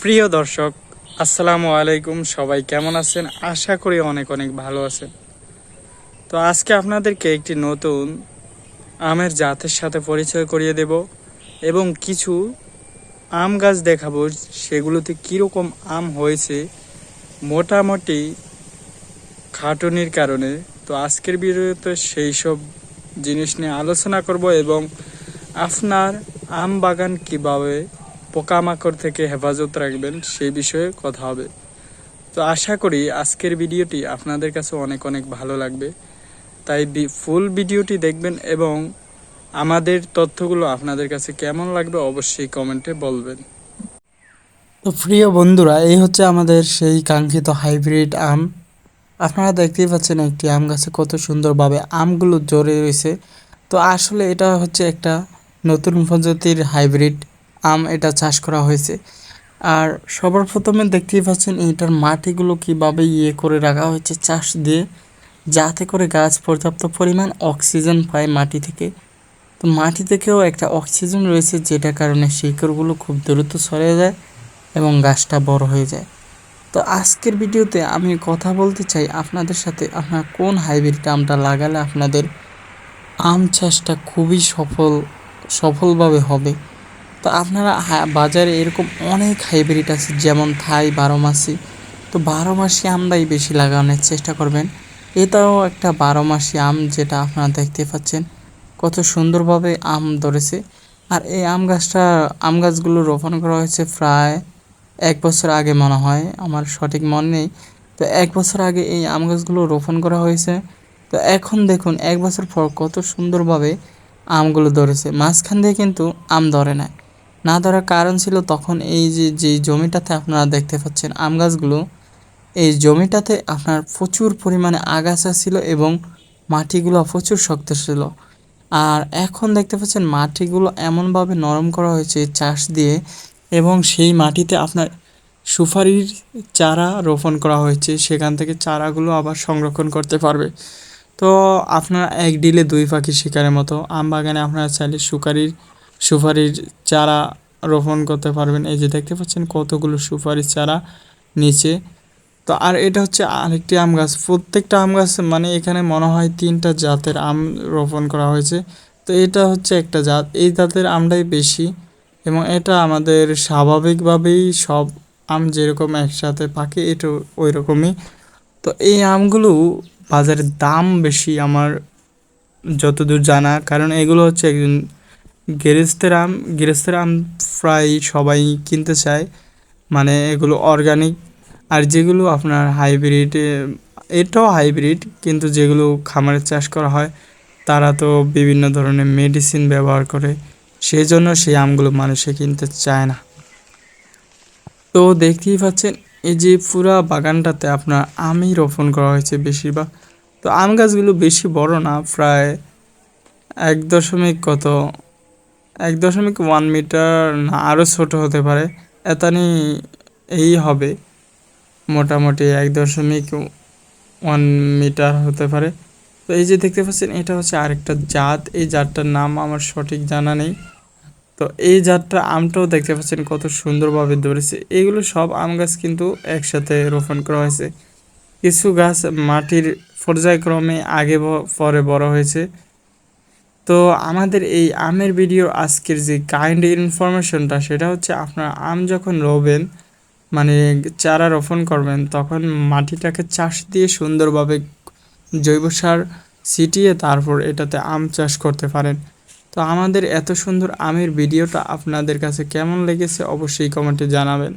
প্রিয় দর্শক, আসসালামু আলাইকুম। সবাই কেমন আছেন? আশা করি অনেক অনেক ভালো আছেন। তো আজকে আপনাদেরকে একটি নতুন আমের জাতের সাথে পরিচয় করিয়ে দেব এবং কিছু আম গাছ দেখাবো, সেগুলোতে কীরকম আম হয়েছে মোটামুটি খাটুনির কারণে। তো আজকের ভিডিওতে সেই সব জিনিস নিয়ে আলোচনা করব এবং আপনার আম বাগান কিভাবে পোকামাকড় থেকে হেফাজত রাখবেন সেই বিষয়ে কথা হবে। তো আশা করি আজকের ভিডিওটি আপনাদের কাছে অনেক অনেক ভালো লাগবে, তাই ফুল ভিডিওটি দেখবেন এবং আমাদের তথ্যগুলো আপনাদের কাছে কেমন লাগবে অবশ্যই কমেন্টে বলবেন। তো প্রিয় বন্ধুরা, এই হচ্ছে আমাদের সেই কাঙ্ক্ষিত হাইব্রিড আম। আপনারা দেখতেই পাচ্ছেন একটি আম গাছে কত সুন্দরভাবে আমগুলো জড়ে রয়েছে। তো আসলে এটা হচ্ছে একটা নতুন প্রজাতির হাইব্রিড আম, এটা চাষ করা হয়েছে। আর সবার প্রথমে দেখতেই পাচ্ছেন এটার মাটিগুলো কিভাবে করে রাখা হয়েছে চাষ দিয়ে, যাতে করে গাছ পর্যাপ্ত পরিমাণ অক্সিজেন পায় মাটি থেকে। তো মাটি থেকেও একটা অক্সিজেন রয়েছে, যেটার কারণে শিকড়গুলো খুব দ্রুত ছড়িয়ে যায় এবং গাছটা বড় হয়ে যায়। তো আজকের ভিডিওতে আমি কথা বলতে চাই আপনাদের সাথে, আপনারা কোন হাইব্রিড আমটা লাগালে আপনাদের আম চাষটা খুবই সফলভাবে হবে। তো আপনারা বাজারে এরকম অনেক হাইব্রিড আছে, যেমন থাই, বারোমাসি। তো বারোমাসি আমরাই বেশি লাগানোর চেষ্টা করবেন। এটাও একটা বারোমাসি আম, যেটা আপনারা দেখতে পাচ্ছেন কত সুন্দরভাবে আম ধরেছে। আর এই আম গাছগুলো রোপণ করা হয়েছে প্রায় 1 বছর আগে, মনে হয়, আমার সঠিক মনে নেই। তো 1 বছর আগে এই আম গাছগুলো রোপণ করা হয়েছে। তো এখন দেখুন 1 বছর পর কত সুন্দরভাবে আমগুলো ধরেছে। মাঝখান দিয়ে কিন্তু আম ধরে না ধরার কারণ ছিল, তখন এই যে জমিটাতে আপনারা দেখতে পাচ্ছেন আম গাছগুলো, এই জমিটাতে আপনার প্রচুর পরিমাণে আগাছা ছিল এবং মাটিগুলো প্রচুর শক্ত ছিল। আর এখন দেখতে পাচ্ছেন মাটিগুলো এমনভাবে নরম করা হয়েছে চাষ দিয়ে, এবং সেই মাটিতে আপনার সুপারির চারা রোপণ করা হয়েছে, সেখান থেকে চারাগুলো আবার সংরক্ষণ করতে পারবে। তো আপনারা এক ডিলে দুই পাখি শিকারের মতো আম বাগানে আপনারা চাইলে সুপারির চারা রোপণ করতে পারবেন। এই যে দেখতে পাচ্ছেন কতগুলো সুপারির চারা নিচে। তো আর এটা হচ্ছে আরেকটি আম গাছ। প্রত্যেকটা আম গাছ মানে এখানে মনে হয় 3টা জাতের আম রোপণ করা হয়েছে। তো এটা হচ্ছে একটা জাত, এই জাতের আমটাই বেশি, এবং এটা আমাদের স্বাভাবিকভাবেই সব আম যেরকম একসাথে পাকে, এটা ওই রকমই। তো এই আমগুলো বাজারের দাম বেশি আমার যতদূর জানা, কারণ এগুলো হচ্ছে একজন গৃহস্থের আম প্রায় সবাই কিনতে চায়, মানে এগুলো অর্গানিক। আর যেগুলো আপনার হাইব্রিড, এটাও হাইব্রিড, কিন্তু যেগুলো খামারে চাষ করা হয় তারা তো বিভিন্ন ধরনের মেডিসিন ব্যবহার করে, সেই জন্য সেই আমগুলো মানুষে কিনতে চায় না। তো দেখতেই পাচ্ছেন এই যে পুরা বাগানটাতে আপনার আমই রোপণ করা হয়েছে বেশিরভাগ। তো আম গাছগুলো বেশি বড় না, প্রায় 1.1 মিটার না, আরও ছোট হতে পারে, এতানি এই হবে, মোটামুটি 1.1 মিটার হতে পারে। তো এই যে দেখতে পাচ্ছেন এটা হচ্ছে আরেকটা জাত, এই জাতটার নাম আমার সঠিক জানা নেই। তো এই জাতটা আমটাও দেখতে পাচ্ছেন কত সুন্দরভাবে ধরেছে। এগুলো সব আম গাছ কিন্তু একসাথে রোপণ করা হয়েছে। কিছু গাছ মাটির পর্যায়ক্রমে আগে পরে বড় হয়েছে। তো আমাদের এই আমের ভিডিও আজকের যে কাইন্ড ইনফরমেশনটা, সেটা হচ্ছে আপনার আম যখন রোবেন, মানে চারা রোপণ করবেন, তখন মাটিটাকে চাষ দিয়ে সুন্দরভাবে জৈব সার ছিটিয়ে তারপর এটাতে আম চাষ করতে পারেন। তো আমাদের এত সুন্দর আমের ভিডিওটা আপনাদের কাছে কেমন লেগেছে অবশ্যই কমেন্টে জানাবেন।